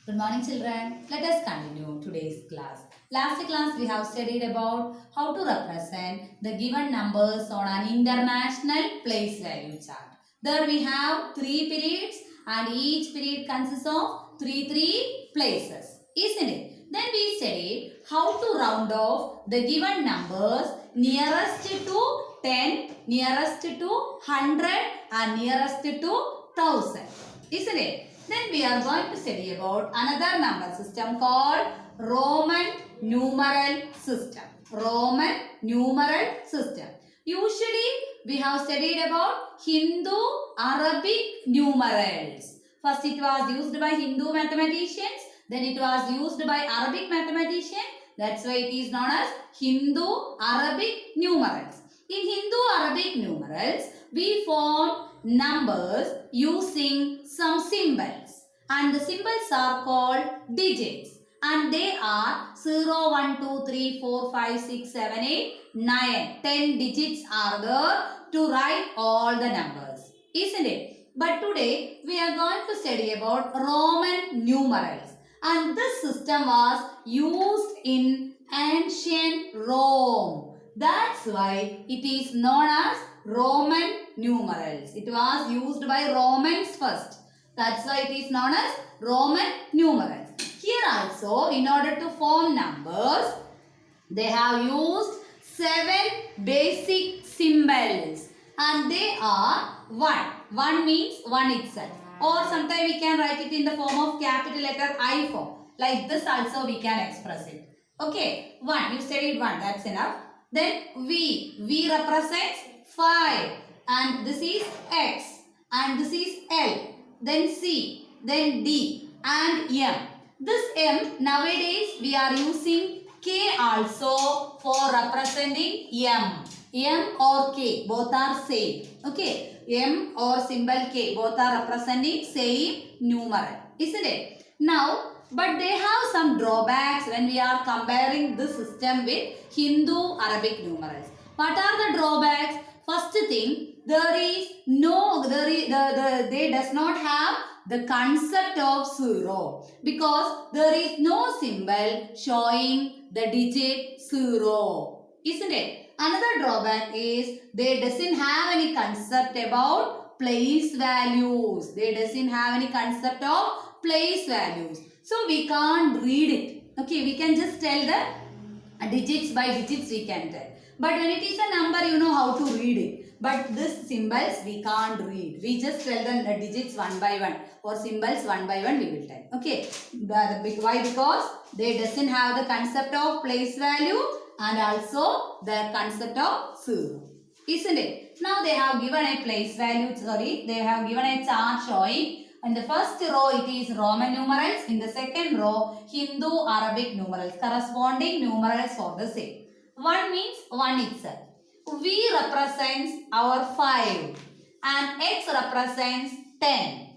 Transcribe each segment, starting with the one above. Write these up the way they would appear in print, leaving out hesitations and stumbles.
Good morning children. Let us continue today's class. Last class we have studied about how to represent the given numbers on an international place value chart. There we have 3 periods and each period consists of 3 places. Isn't it? Then we studied how to round off the given numbers nearest to 10, nearest to 100 and nearest to 1000. Isn't it? Then we are going to study about another number system called Roman numeral system. Roman numeral system. Usually we have studied about Hindu Arabic numerals. First it was used by Hindu mathematicians. Then it was used by Arabic mathematicians. That's why it is known as Hindu Arabic numerals. In Hindu Arabic numerals, we form numbers using some symbols, and the symbols are called digits, and they are 0, 1, 2, 3, 4, 5, 6, 7, 8, 9. 10 digits are there to write all the numbers, isn't it? But today we are going to study about Roman numerals, and this system was used in ancient Rome. That's why it is known as Roman numerals. It was used by Romans first. That's why it is known as Roman numerals. Here also, in order to form numbers, they have used 7 basic symbols. And they are 1. 1 means 1 itself. Or sometimes we can write it in the form of capital letter I form. Like this also we can express it. Okay, 1. You studied 1. That's enough. Then V. V represents 5. And this is X. And this is L. Then C. Then D. And M. This M, nowadays we are using K also for representing M. M or K, both are same. Okay. M or symbol K, both are representing same numeral. Isn't it? Now, but they have some drawbacks when we are comparing this system with Hindu Arabic numerals. What are the drawbacks? First thing, they does not have the concept of 0, because there is no symbol showing the digit 0. Isn't it? Another drawback is they doesn't have any concept about place values. They doesn't have any concept of place values. So we can't read it. Okay, we can just tell the digits by digits we can tell. But when it is a number, you know how to read it. But this symbols we can't read. We just tell the digits one by one, or symbols one by one we will tell. Okay. Why? Because they doesn't have the concept of place value and also the concept of 0. Isn't it? Now they have given a place value, they have given a chart showing. In the first row it is Roman numerals. In the second row Hindu Arabic numerals. Corresponding numerals for the same. 1 means 1 itself. V represents our 5. And X represents 10.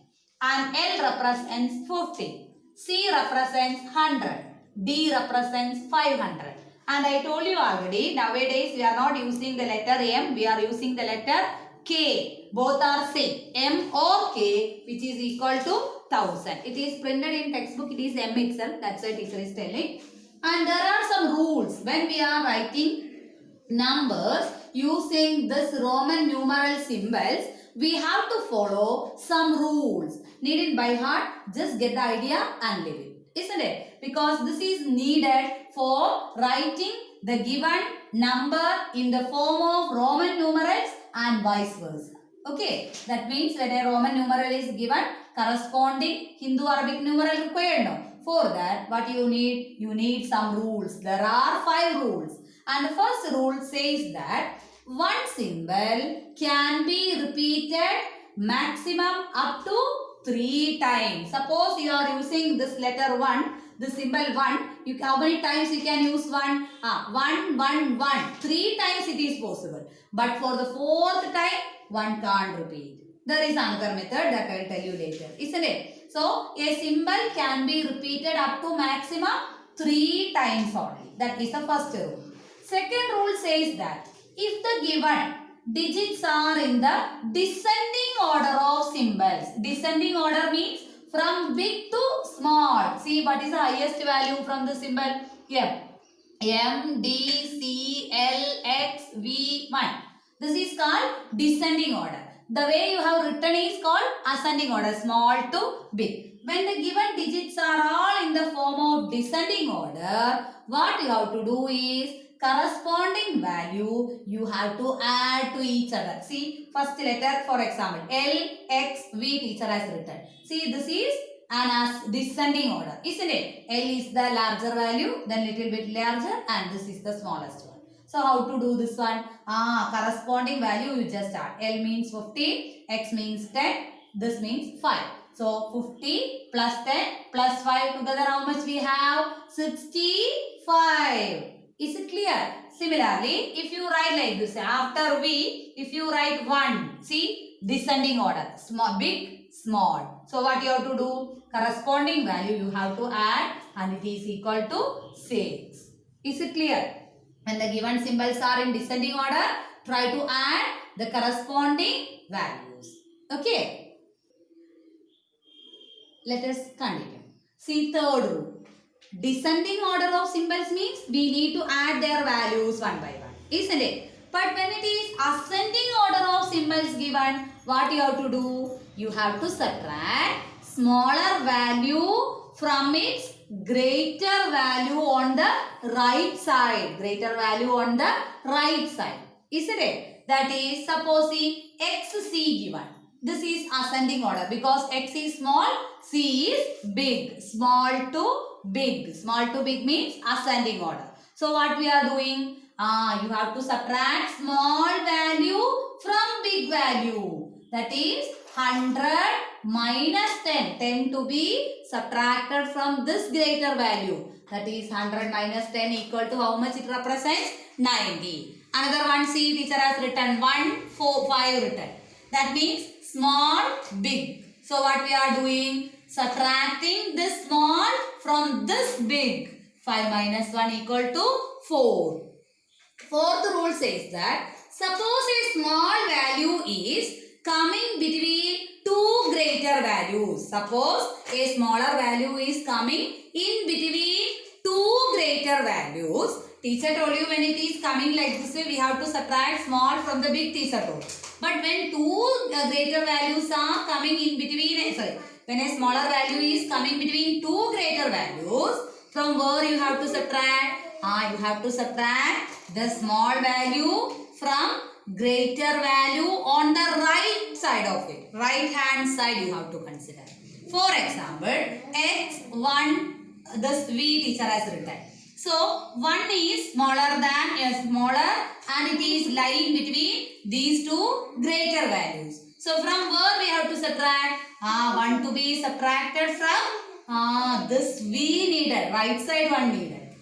And L represents 50. C represents 100. D represents 500. And I told you already, nowadays we are not using the letter M. We are using the letter K. Both are same. M or K, which is equal to 1000. It is printed in textbook. It is M itself. That's why teacher is telling. And there are some rules when we are writing numbers using this Roman numeral symbols. We have to follow some rules. Need it by heart. Just get the idea and leave it. Isn't it? Because this is needed for writing the given number in the form of Roman numerals and vice versa. Okay. That means when a Roman numeral is given, corresponding Hindu Arabic numeral required. No. For that, what you need? You need some rules. There are 5 rules. And the first rule says that one symbol can be repeated maximum up to 3 times. Suppose you are using this letter 1, the symbol 1. How many times you can use 1? 1, 1, 1. 3 times it is possible. But for the 4th time, one can't repeat. There is another method that I will tell you later. Isn't it? So, a symbol can be repeated up to maximum 3 times only. That is the first rule. Second rule says that if the given digits are in the descending order of symbols. Descending order means from big to small. See what is the highest value from the symbol? M. M, D, C, L, X, V, 1. This is called descending order. The way you have written is called ascending order, small to big. When the given digits are all in the form of descending order, what you have to do is corresponding value you have to add to each other. See, first letter for example, L, X, V teacher has written. See, this is an descending order, isn't it? L is the larger value, then little bit larger, and this is the smallest one. So how to do this one? Corresponding value you just add. L means 50, X means 10, this means 5. So 50 plus 10 plus 5 together how much we have? 65. Is it clear? Similarly, if you write like this, after V, if you write 1, see, descending order, small, big, small. So what you have to do? Corresponding value you have to add and it is equal to 6. Is it clear? When the given symbols are in descending order, try to add the corresponding values. Okay. Let us continue. See, third rule. Descending order of symbols means we need to add their values one by one, isn't it? But when it is ascending order of symbols given, what you have to do? You have to subtract smaller value from its greater value on the right side. Greater value on the right side, isn't it? That is, supposing XC given. This is ascending order because X is small, C is big. Small to big. Small to big means ascending order. So what we are doing? You have to subtract small value from big value. That is 100 minus 10. 10 to be subtracted from this greater value. That is 100 minus 10 equal to how much it represents? 90. Another one, see, teacher has written 1, 4, 5 written. That means small, big. So what we are doing? Subtracting this small from this big. 5 minus 1 equal to 4. Fourth rule says that suppose a small value is coming between two greater values. Suppose a smaller value is coming in between two greater values. Teacher told you when it is coming like this way, we have to subtract small from the big, teacher told. But when two greater values are coming in between, when a smaller value is coming between two greater values, from where you have to subtract? You have to subtract the small value from greater value on the right side of it. Right hand side you have to consider. For example, X1, this V teacher has written. So 1 is smaller and it is lying between these two greater values. So from where we have to subtract? 1 to be subtracted from this V needed, right side 1 needed.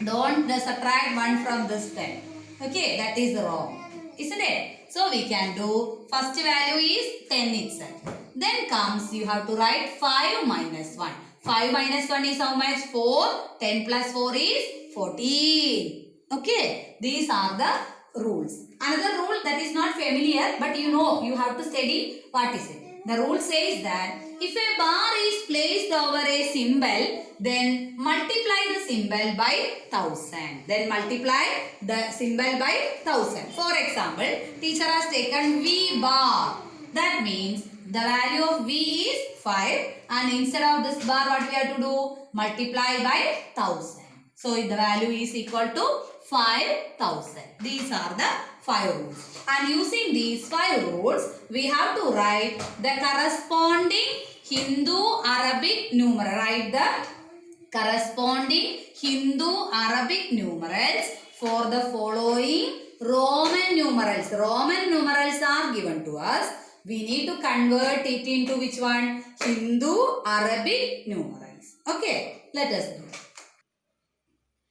Don't subtract 1 from this 10. Okay, that is wrong, isn't it? So we can do first value is 10 itself. Then comes you have to write 5 minus 1. 5 minus 1 is how much? 4. 10 plus 4 is 14. Okay, these are the rules. Another rule that is not familiar, but you know, you have to study what is it. The rule says that if a bar is placed over a symbol, then multiply the symbol by 1000. Then multiply the symbol by 1000. For example, teacher has taken V bar. That means the value of V is 5 and instead of this bar what we have to do? Multiply by 1000. So the value is equal to 5000. These are the 5 rules. And using these 5 rules, we have to write the corresponding Hindu-Arabic numeral. Write the corresponding Hindu-Arabic numerals for the following Roman numerals. Roman numerals are given to us. We need to convert it into which one? Hindu-Arabic numerals. Okay, let us do.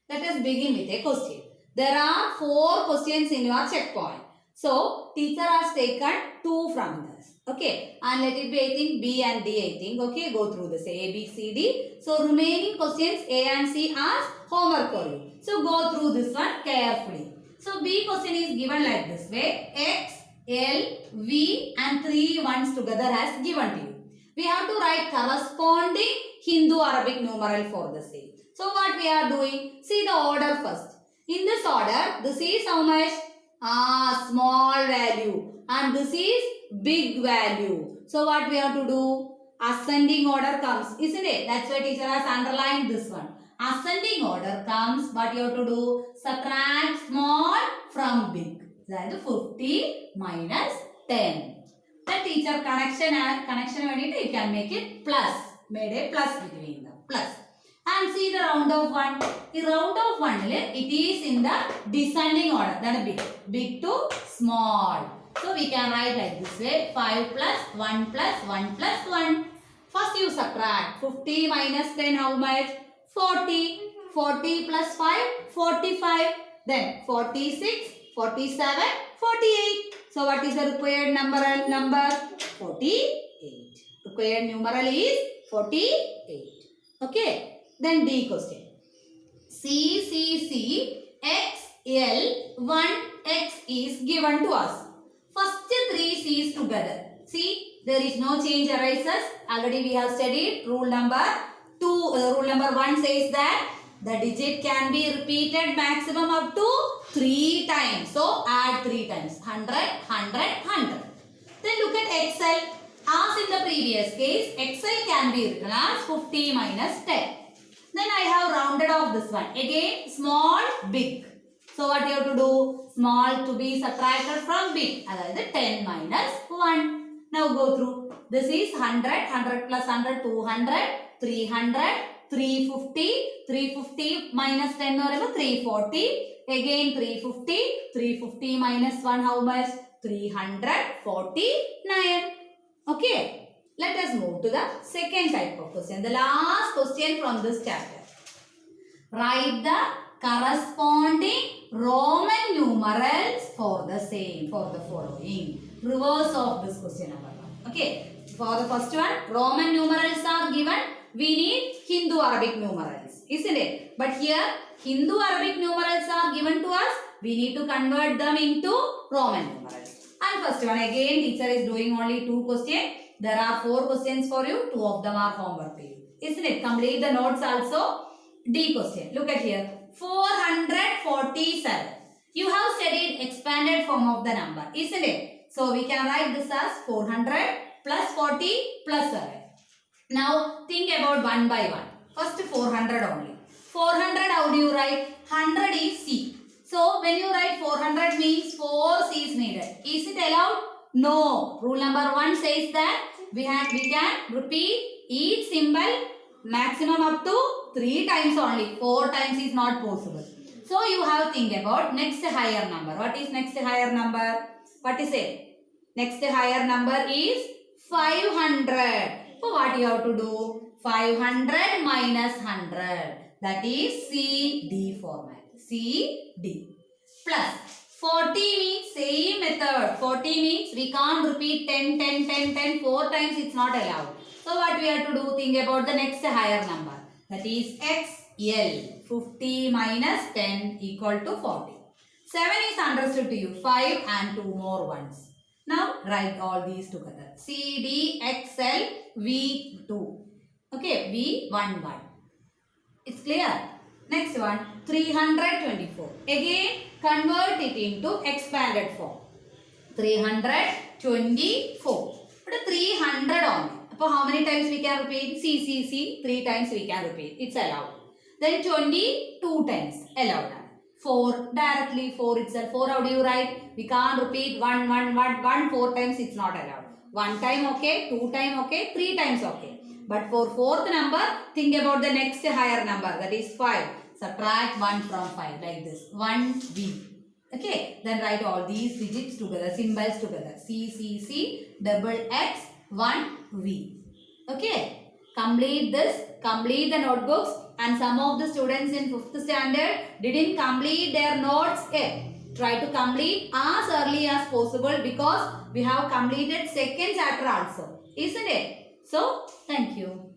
Let us begin with a question. There are 4 questions in your checkpoint. So, teacher has taken 2 from this. Okay, and let it be, I think, B and D, I think. Okay, go through this A, B, C, D. So, remaining questions A and C are homework for you. So, go through this one carefully. So, B question is given like this way. X, L, V and 3 ones together has given to you. we have to write corresponding Hindu-Arabic numeral for the same. So what we are doing? See the order first. In this order, this is how much? Small value. And this is big value. So what we have to do? Ascending order comes, isn't it? That's why teacher has underlined this one. Ascending order comes, what you have to do? Subtract small from big. That is 50 minus 10. The teacher connection you can make it plus. Made a plus between them. Plus. And see the round of 1. The round of 1 it is in the descending order. That is big. Big to small. So we can write like this way. 5 plus 1 plus 1 plus 1. First you subtract. 50 minus 10 how much? 40. 40 plus 5 45. Then 46, 47, 48. So what is the required number? 48. Required numeral is 48. Okay. Then D question. C, X, L, 1, X is given to us. First 3 C's together. See, there is no change arises. Already we have studied rule number 2. Rule number 1 says that the digit can be repeated maximum up to 3 times. So add 3 times. 100, 100, 100. Then look at XL. As in the previous case, XL can be written as 50 minus 10. Then I have rounded off this one. Again, small, big. So what you have to do? Small to be subtracted from big. That is 10 minus 1. Now go through. This is 100. 100 plus 100, 200. 300. 350. 350 minus 10 or 340. Again 350. 350 minus 1 how much? 349. Okay. Let us move to the second type of question. The last question from this chapter. Write the corresponding Roman numerals for the same, for the following. Reverse of this question number 1. Okay. For the first one, Roman numerals are given. We need Hindu-Arabic numerals. Isn't it? But here, Hindu-Arabic numerals are given to us. We need to convert them into Roman numerals. And first one, again, teacher is doing only 2 questions. There are 4 questions for you. 2 of them are homework to you. Isn't it? Complete the notes also. D question. Look at here. 447. You have studied expanded form of the number. Isn't it? So we can write this as 400 plus 40 plus 7. Now think about one by one. First 400 only. 400 how do you write? 100 is C. So when you write 400 means 4 C's needed. Is it allowed? No. Rule number 1 says that we can repeat each symbol maximum up to 3 times only. 4 times is not possible. So you have to think about next higher number. What is next higher number? What is it? Next higher number is 500. So what you have to do? 500 minus 100. That is CD format. CD. Plus 40 means same method. 40 means we can't repeat 10, 10, 10, 10. 4 times it's not allowed. So what we have to do? Think about the next higher number. That is XL. 50 minus 10 equal to 40. 7 is understood to you. 5 and 2 more ones. Now write all these together. CD, XL, V2. Okay, V11. It's clear? Next one, 324. Again, convert it into expanded form. 324. But 300 only. So how many times we can repeat? C. 3 times we can repeat. It's allowed. Then 22 times allowed. 4 directly 4 itself. 4 how do you write? We can't repeat 1, 4 times it's not allowed. 1 time okay, 2 time okay, 3 times okay. But for 4th number, think about the next higher number, that is 5. Subtract 1 from 5 like this. 1V. Okay. Then write all these digits together, symbols together. C, double X, 1V. Okay. Complete this. Complete the notebooks. And some of the students in 5th standard didn't complete their notes yet. Try to complete as early as possible because we have completed second chapter also. Isn't it? So, thank you.